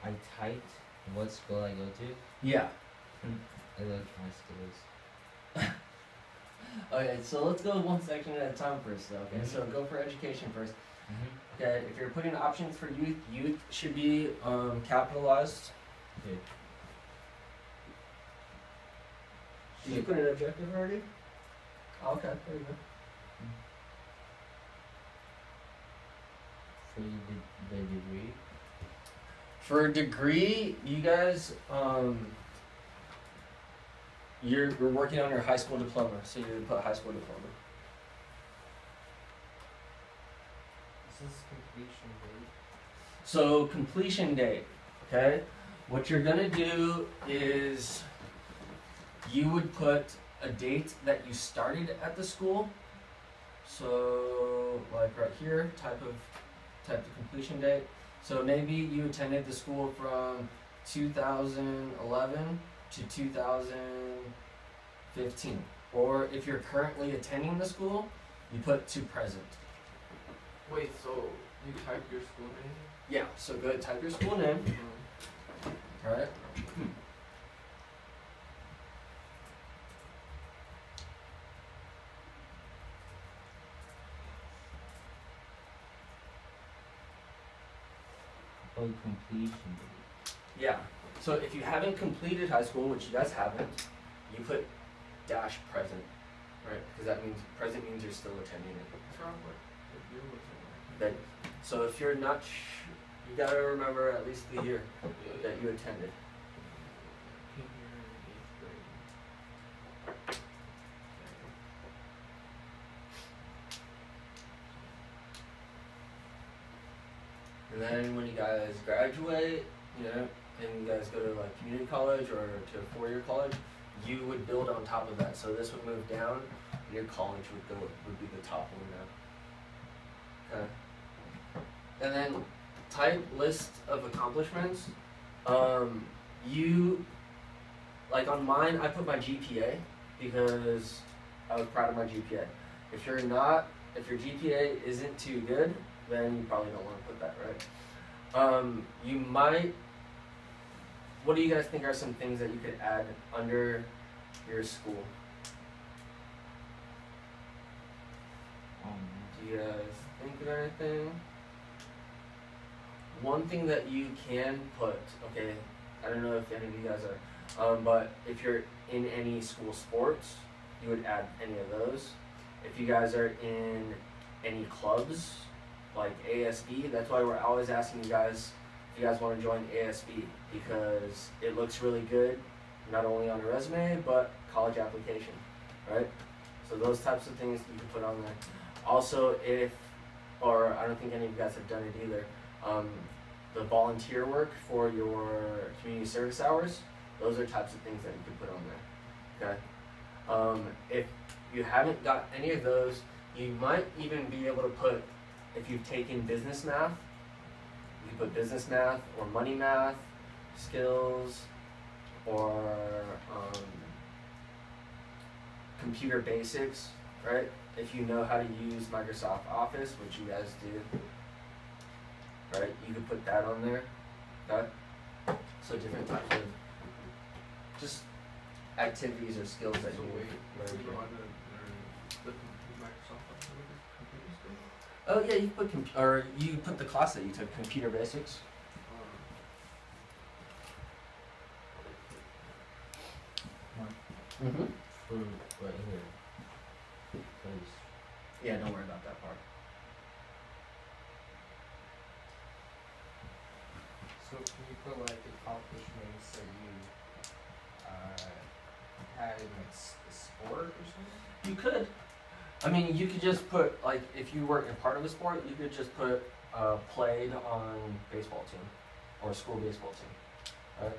I typed what school I go to. Yeah. I looked my schools. Okay, so let's go one section at a time first, though. Okay, so go for education first. Okay, if you're putting options for youth, youth should be capitalized. Okay. Did you put an objective already? Oh, okay, there you go. For the degree. For a degree, you guys, you're working on your high school diploma, so you put high school diploma. This is completion date. So completion date, okay? What you're gonna do is you would put a date that you started at the school. So like right here, type of completion date. So maybe you attended the school from 2011 to 2015. Or if you're currently attending the school, you put to present. Wait, so you type your school name? Yeah, so go ahead, type your school name. Alright. Oh, completion date. Yeah. So if you haven't completed high school, which you guys haven't, you put dash present, right? Because that means present means you're still attending it. What's wrong with the year was That, so if you're not, you gotta remember at least the year that you attended. And then when you guys graduate, you know, and you guys go to like community college or to a four-year college, you would build on top of that. So this would move down, and your college would be the top one now. Okay. And then type list of accomplishments. You, like on mine, I put my GPA because I was proud of my GPA. If your GPA isn't too good, then you probably don't want to put that, right? You might, what do you guys think are some things that you could add under your school? Do you guys think of anything? One thing that you can put, okay, I don't know if any of you guys are, but if you're in any school sports, you would add any of those. If you guys are in any clubs, like ASB, that's why we're always asking you guys if you guys want to join ASB, because it looks really good, not only on a resume, but college application, right? So those types of things you can put on there. Also, or I don't think any of you guys have done it either, the volunteer work for your community service hours, those are types of things that you can put on there, okay? If you haven't got any of those, you might even be able to put, if you've taken business math, you can put business math or money math, skills, or computer basics, right? If you know how to use Microsoft Office, which you guys do, right? You can put that on there, okay? So different types of just activities or skills that you learn. Oh yeah, you put you put the class that you took, computer basics. Mm-hmm. For right here. Place. Yeah, don't worry about that part. So can you put like accomplishments that you had in like sport or something? You could. I mean, you could just put, like, if you weren't a part of a sport, you could just put played on baseball team or school baseball team, right?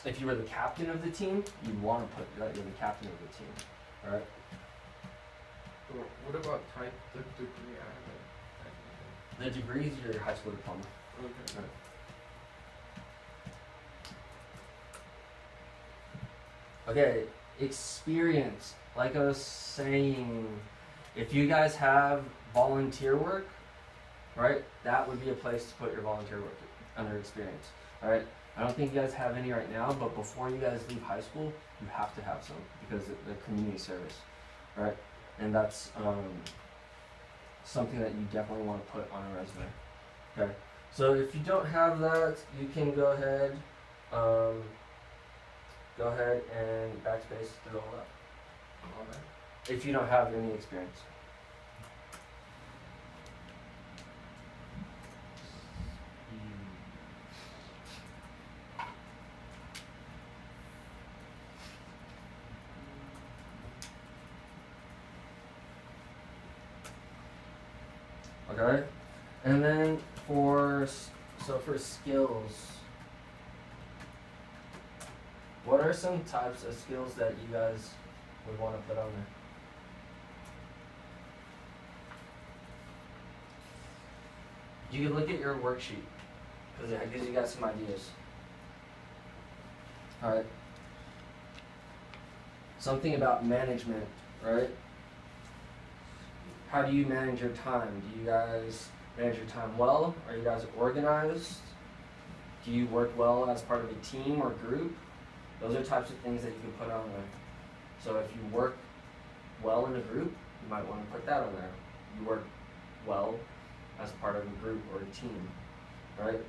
If you were the captain of the team, you'd want to put that you're the captain of the team, right? What about type the degree? The degree is your high school diploma. Okay. Right. Okay, experience. Like I was saying, if you guys have volunteer work, right? That would be a place to put your volunteer work under experience, all right? I don't think you guys have any right now, but before you guys leave high school, you have to have some because of the community service, right? And that's something that you definitely want to put on a resume, okay? So if you don't have that, you can go ahead and backspace through all that. If you don't have any experience. Okay, and then for skills, what are some types of skills that you guys would want to put on there? You can look at your worksheet because it gives you guys some ideas. All right. Something about management, right? How do you manage your time? Do you guys manage your time well? Are you guys organized? Do you work well as part of a team or group? Those are types of things that you can put on there. So if you work well in a group, you might want to put that on there. You work well as part of a group or a team, right?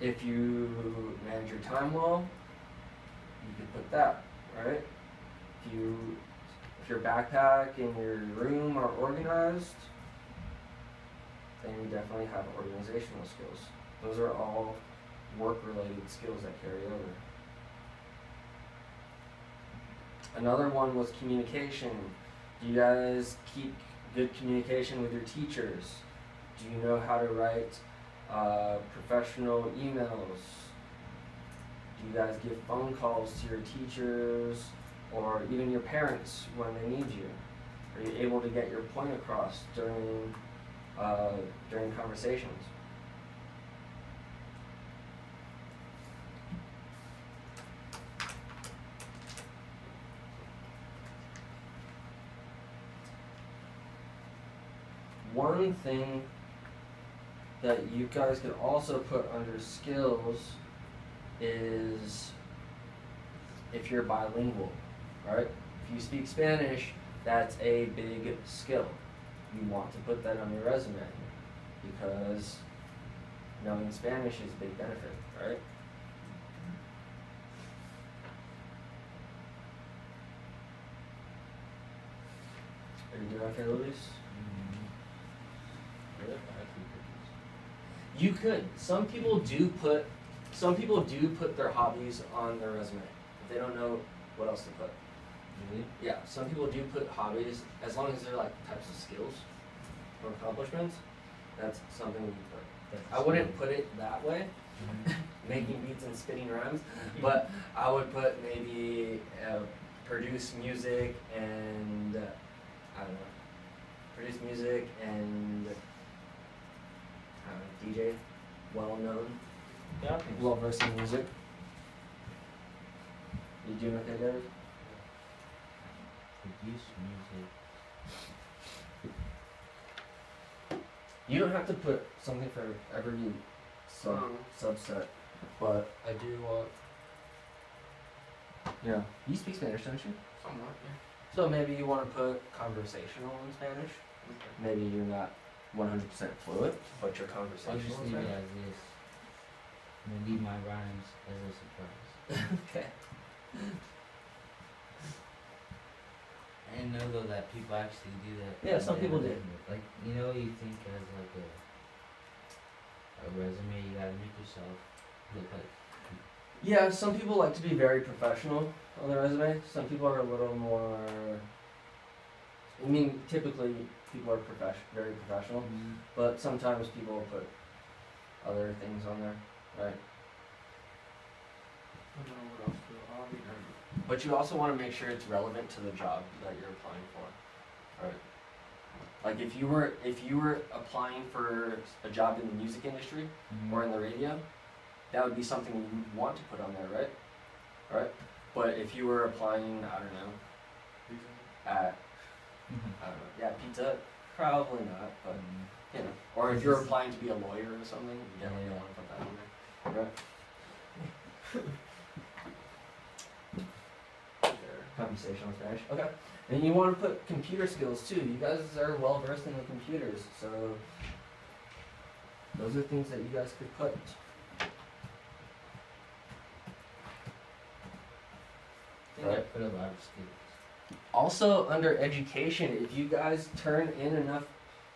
If you manage your time well, you can put that, right? If your backpack and your room are organized, then you definitely have organizational skills. Those are all work-related skills that carry over. Another one was communication. Do you guys keep good communication with your teachers? Do you know how to write professional emails? Do you guys give phone calls to your teachers or even your parents when they need you? Are you able to get your point across during conversations? One thing that you guys could also put under skills is if you're bilingual, right? If you speak Spanish, that's a big skill. You want to put that on your resume because knowing Spanish is a big benefit, right? Are you doing okay, Luis? You could. Some people do put their hobbies on their resume if they don't know what else to put. Really? Yeah, some people do put hobbies as long as they're like types of skills or accomplishments. That's something you put. I wouldn't put it that way, making beats and spitting rhymes, but I would put maybe produce music and I don't know, produce music and DJ, well known, Yeah, I think so. well versed in music. You doing okay, David? Produce music. You don't have to put something for every subset, but I do want. Yeah. You speak Spanish, don't you? Somewhat, yeah. So maybe you want to put conversational in Spanish. Okay. Maybe you're not 100% fluent, but you're I'll conversational just in leave it Spanish. as is. I'm gonna leave my rhymes as a surprise. Okay. I didn't know though that people actually do that. Yeah, some people do. Like, you know, you think as like a resume, you gotta make yourself look like. Yeah, some people like to be very professional on their resume. Some people are a little more. I mean, typically people are very professional, but sometimes people will put other things on there, right? I don't know what else to do. But you also want to make sure it's relevant to the job that you're applying for, right? Like if you were applying for a job in the music industry or in the radio, that would be something you would want to put on there, right? Right? But if you were applying, I don't know, at, I don't know, yeah, Pizza Hut, probably not, but You know, or if you're applying to be a lawyer or something, you definitely don't want to put that in there. Right. Conversational Spanish. Okay. And you want to put computer skills too. You guys are well versed in the computers, so those are things that you guys could put. I think I put a lot of skills. Also, under education, if you guys turn in enough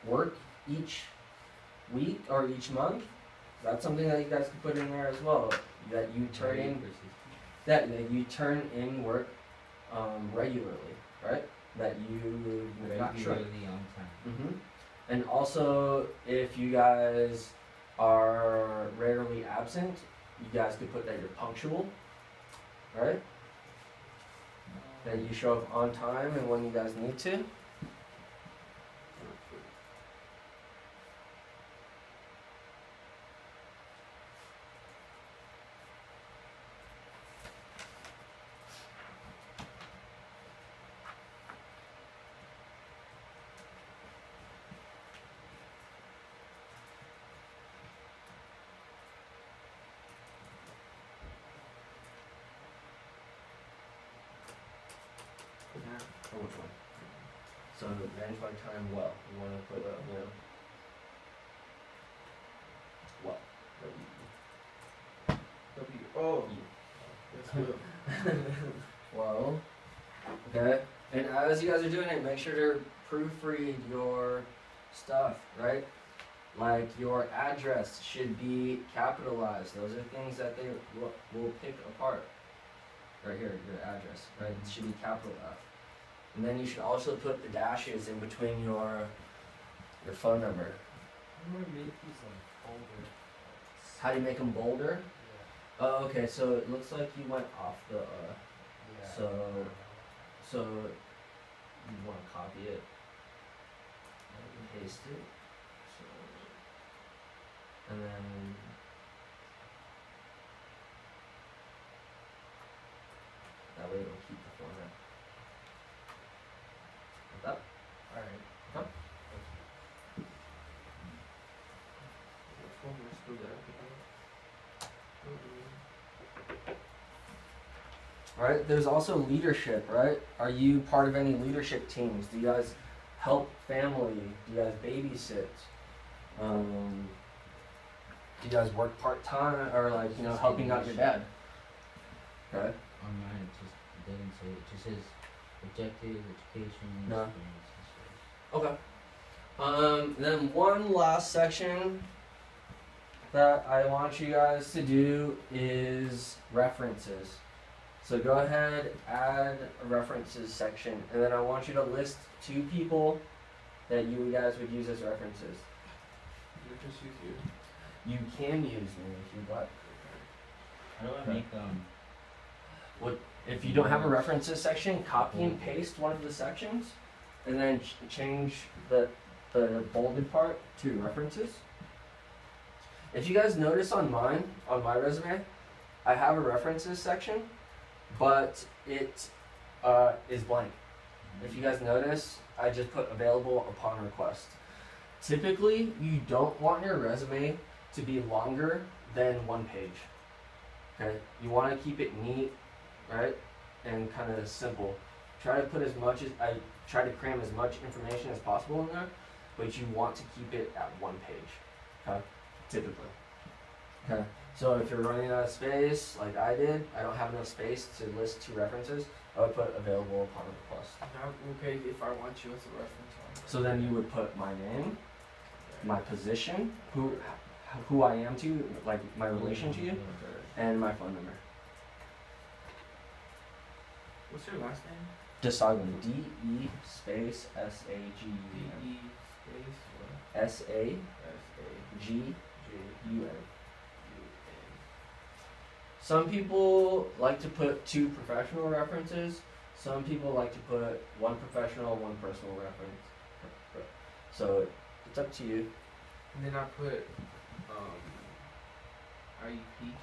work each week or each month, that's something that you guys can put in there as well. That you turn in that you turn in work regularly, right? That you not sure. Regularly on time. Mm-hmm. And also, if you guys are rarely absent, you guys could put that you're punctual, right? That you show up on time and when you guys need to. Or which one? So manage my time well. You want to put well. Oh, that's good. Well, okay. And as you guys are doing it, make sure to proofread your stuff, right? Like your address should be capitalized. Those are things that they will pick apart. Right here, your address, right? It should be capital F. And then you should also put the dashes in between your phone number. How do I make these like bolder? How do you make them bolder? Yeah. Oh, okay. So it looks like you went off the. Yeah. So you want to copy it and paste it. So and then that way it'll keep the format. Like that. Alright. Huh? Which one was still there? Right. There's also leadership, right? Are you part of any leadership teams? Do you guys help family? Do you guys babysit? Do you guys work part-time or like, helping out your dad? Okay. On mine it just doesn't say, it just says objective, education, No. experience, Okay. Then one last section that I want you guys to do is references. So go ahead, add a references section, and then I want you to list 2 people that you guys would use as references. You just use you. You can use me if you'd like. How do I make If you don't have a references section, copy and paste one of the sections, and then change the bolded part to references. If you guys notice on my resume, I have a references section, but it is blank. If you guys notice, I just put available upon request. Typically, you don't want your resume to be longer than 1 page. Okay, you want to keep it neat, right, and kind of simple. Try to cram as much information as possible in there, but you want to keep it at 1 page. Okay, typically. Okay, so if you're running out of space, like I did, I don't have enough space to list 2 references. I would put available upon request. Okay, if I want you as a reference. So then you would put my name, my position, who I am to you, like my relation to you, and my phone number. What's your last name? Desagun. D-E space S-A-G-U-N. D-E space what? S-A-G-U-N. S-A-G-U-N. Some people like to put 2 professional references. Some people like to put 1 professional, 1 personal reference. So it's up to you. And then I put IEP